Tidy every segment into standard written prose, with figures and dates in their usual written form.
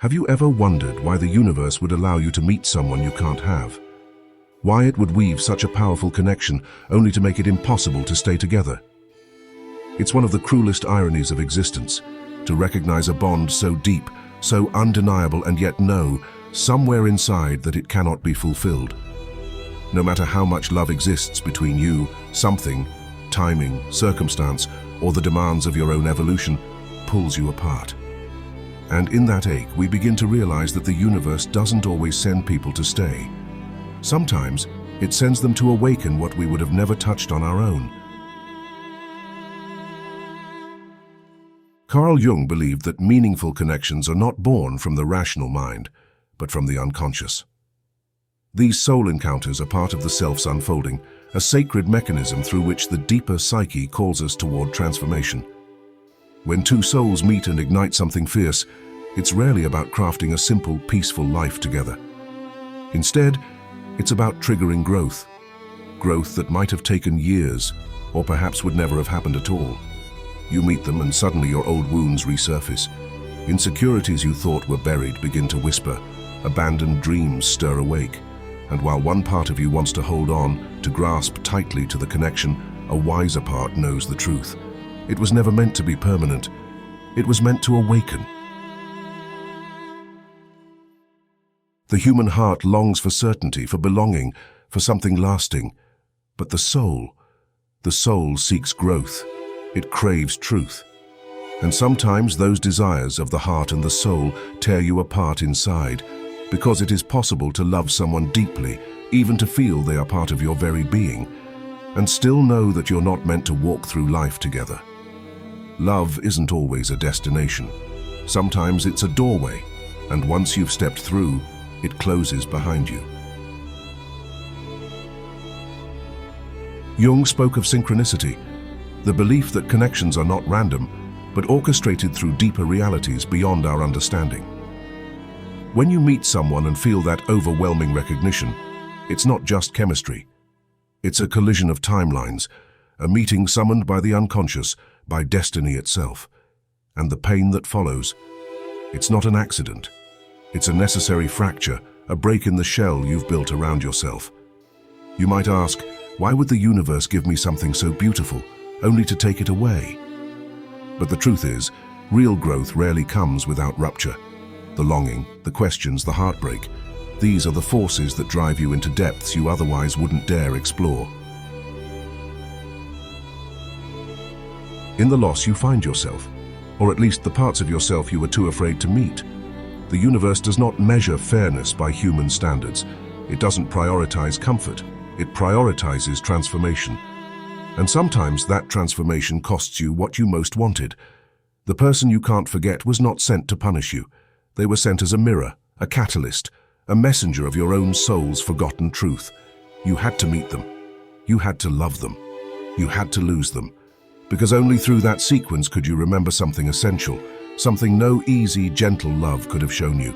Have you ever wondered why the universe would allow you to meet someone you can't have? Why it would weave such a powerful connection only to make it impossible to stay together? It's one of the cruelest ironies of existence, to recognize a bond so deep, so undeniable, and yet know, somewhere inside, that it cannot be fulfilled. No matter how much love exists between you, something, timing, circumstance, or the demands of your own evolution, pulls you apart. And in that ache, we begin to realize that the universe doesn't always send people to stay. Sometimes, it sends them to awaken what we would have never touched on our own. Carl Jung believed that meaningful connections are not born from the rational mind, but from the unconscious. These soul encounters are part of the self's unfolding, a sacred mechanism through which the deeper psyche calls us toward transformation. When two souls meet and ignite something fierce, it's rarely about crafting a simple, peaceful life together. Instead, it's about triggering growth. Growth that might have taken years, or perhaps would never have happened at all. You meet them and suddenly your old wounds resurface. Insecurities you thought were buried begin to whisper. Abandoned dreams stir awake. And while one part of you wants to hold on, to grasp tightly to the connection, a wiser part knows the truth. It was never meant to be permanent. It was meant to awaken. The human heart longs for certainty, for belonging, for something lasting. But the soul seeks growth. It craves truth. And sometimes those desires of the heart and the soul tear you apart inside, because it is possible to love someone deeply, even to feel they are part of your very being, and still know that you're not meant to walk through life together. Love isn't always a destination. Sometimes it's a doorway, and once you've stepped through, it closes behind you. Jung spoke of synchronicity, the belief that connections are not random, but orchestrated through deeper realities beyond our understanding. When you meet someone and feel that overwhelming recognition, it's not just chemistry. It's a collision of timelines, a meeting summoned by the unconscious, by destiny itself. And the pain that follows, it's not an accident. It's a necessary fracture, a break in the shell you've built around yourself. You might ask, why would the universe give me something so beautiful, only to take it away? But the truth is, real growth rarely comes without rupture. The longing, the questions, the heartbreak, these are the forces that drive you into depths you otherwise wouldn't dare explore. In the loss you find yourself, or at least the parts of yourself you were too afraid to meet. The universe does not measure fairness by human standards. It doesn't prioritize comfort. It prioritizes transformation. And sometimes that transformation costs you what you most wanted. The person you can't forget was not sent to punish you. They were sent as a mirror, a catalyst, a messenger of your own soul's forgotten truth. You had to meet them. You had to love them. You had to lose them. Because only through that sequence could you remember something essential, something no easy, gentle love could have shown you.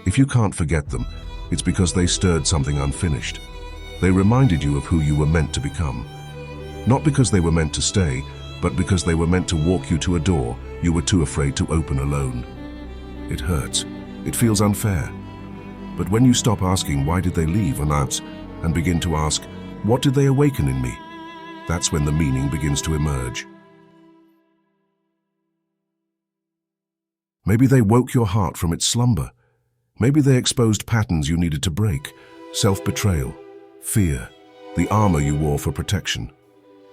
If you can't forget them, it's because they stirred something unfinished. They reminded you of who you were meant to become. Not because they were meant to stay, but because they were meant to walk you to a door you were too afraid to open alone. It hurts. It feels unfair. But when you stop asking why did they leave and begin to ask, what did they awaken in me? That's when the meaning begins to emerge. Maybe they woke your heart from its slumber. Maybe they exposed patterns you needed to break, self-betrayal, fear, the armor you wore for protection.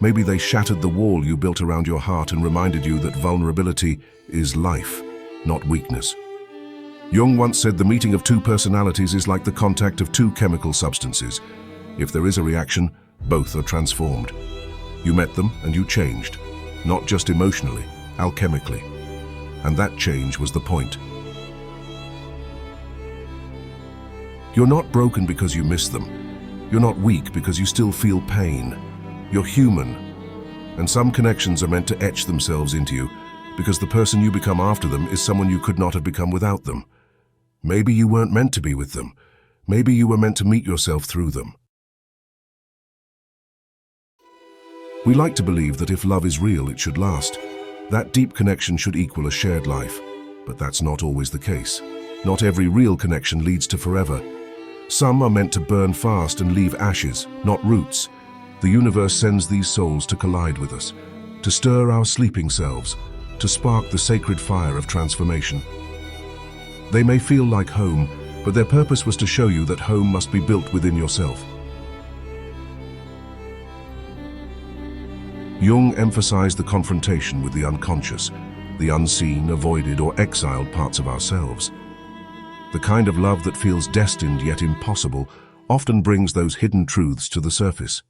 Maybe they shattered the wall you built around your heart and reminded you that vulnerability is life, not weakness. Jung once said the meeting of two personalities is like the contact of two chemical substances. If there is a reaction, both are transformed. You met them and you changed, not just emotionally, alchemically. And that change was the point. You're not broken because you miss them. You're not weak because you still feel pain. You're human. And some connections are meant to etch themselves into you because the person you become after them is someone you could not have become without them. Maybe you weren't meant to be with them. Maybe you were meant to meet yourself through them. We like to believe that if love is real, it should last. That deep connection should equal a shared life, but that's not always the case. Not every real connection leads to forever. Some are meant to burn fast and leave ashes, not roots. The universe sends these souls to collide with us, to stir our sleeping selves, to spark the sacred fire of transformation. They may feel like home, but their purpose was to show you that home must be built within yourself. Jung emphasized the confrontation with the unconscious, the unseen, avoided, or exiled parts of ourselves. The kind of love that feels destined yet impossible often brings those hidden truths to the surface.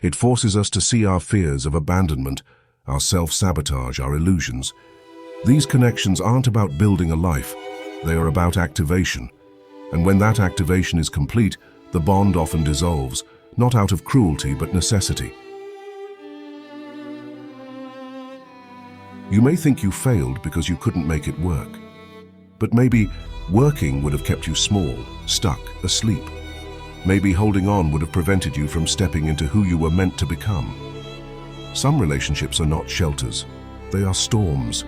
It forces us to see our fears of abandonment, our self-sabotage, our illusions. These connections aren't about building a life, they are about activation. And when that activation is complete, the bond often dissolves, not out of cruelty but necessity. You may think you failed because you couldn't make it work. But maybe working would have kept you small, stuck, asleep. Maybe holding on would have prevented you from stepping into who you were meant to become. Some relationships are not shelters. They are storms.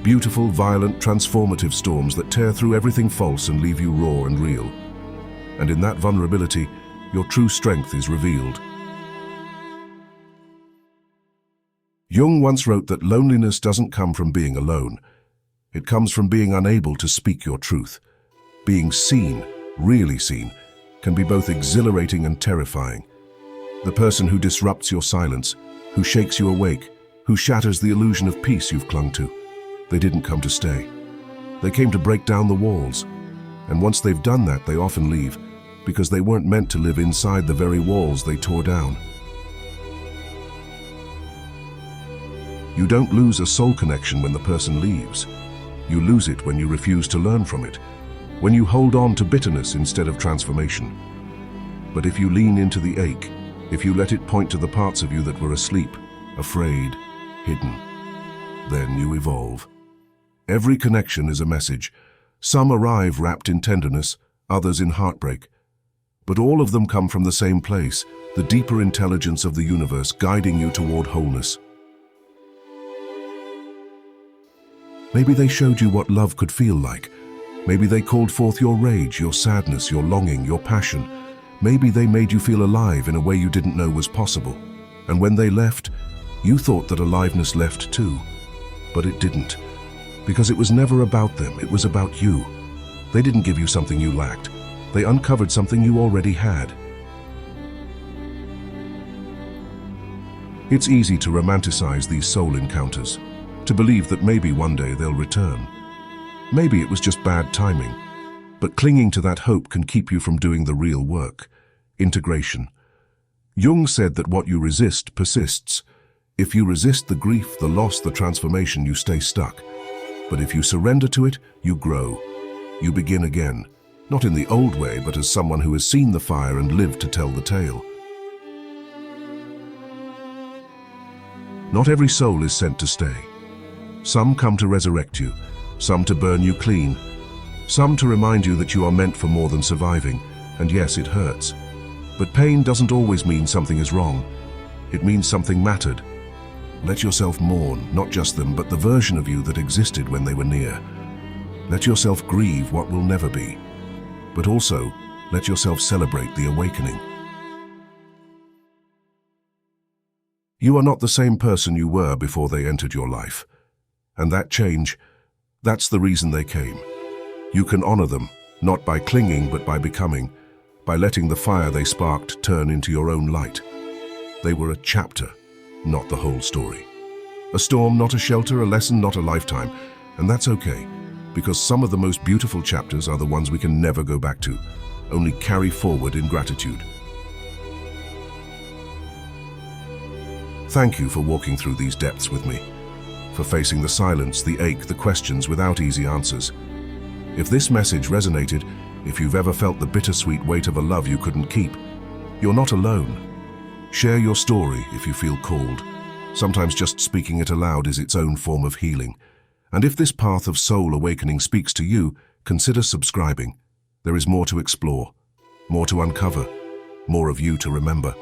Beautiful, violent, transformative storms that tear through everything false and leave you raw and real. And in that vulnerability, your true strength is revealed. Jung once wrote that loneliness doesn't come from being alone. It comes from being unable to speak your truth. Being seen, really seen, can be both exhilarating and terrifying. The person who disrupts your silence, who shakes you awake, who shatters the illusion of peace you've clung to, they didn't come to stay. They came to break down the walls. And once they've done that, they often leave, because they weren't meant to live inside the very walls they tore down. You don't lose a soul connection when the person leaves. You lose it when you refuse to learn from it, when you hold on to bitterness instead of transformation. But if you lean into the ache, if you let it point to the parts of you that were asleep, afraid, hidden, then you evolve. Every connection is a message. Some arrive wrapped in tenderness, others in heartbreak. But all of them come from the same place, the deeper intelligence of the universe guiding you toward wholeness. Maybe they showed you what love could feel like. Maybe they called forth your rage, your sadness, your longing, your passion. Maybe they made you feel alive in a way you didn't know was possible. And when they left, you thought that aliveness left too. But it didn't. Because it was never about them, it was about you. They didn't give you something you lacked. They uncovered something you already had. It's easy to romanticize these soul encounters, to believe that maybe one day they'll return. Maybe it was just bad timing, but clinging to that hope can keep you from doing the real work. Integration. Jung said that what you resist persists. If you resist the grief, the loss, the transformation, you stay stuck. But if you surrender to it, you grow. You begin again, not in the old way, but as someone who has seen the fire and lived to tell the tale. Not every soul is sent to stay. Some come to resurrect you, some to burn you clean, some to remind you that you are meant for more than surviving. And yes, it hurts. But pain doesn't always mean something is wrong. It means something mattered. Let yourself mourn, not just them, but the version of you that existed when they were near. Let yourself grieve what will never be. But also, let yourself celebrate the awakening. You are not the same person you were before they entered your life. And that change, that's the reason they came. You can honor them, not by clinging, but by becoming, by letting the fire they sparked turn into your own light. They were a chapter, not the whole story. A storm, not a shelter, a lesson, not a lifetime. And that's okay, because some of the most beautiful chapters are the ones we can never go back to, only carry forward in gratitude. Thank you for walking through these depths with me, for facing the silence, the ache, the questions without easy answers. If this message resonated, if you've ever felt the bittersweet weight of a love you couldn't keep, you're not alone. Share your story if you feel called. Sometimes just speaking it aloud is its own form of healing. And if this path of soul awakening speaks to you, consider subscribing. There is more to explore, more to uncover, more of you to remember.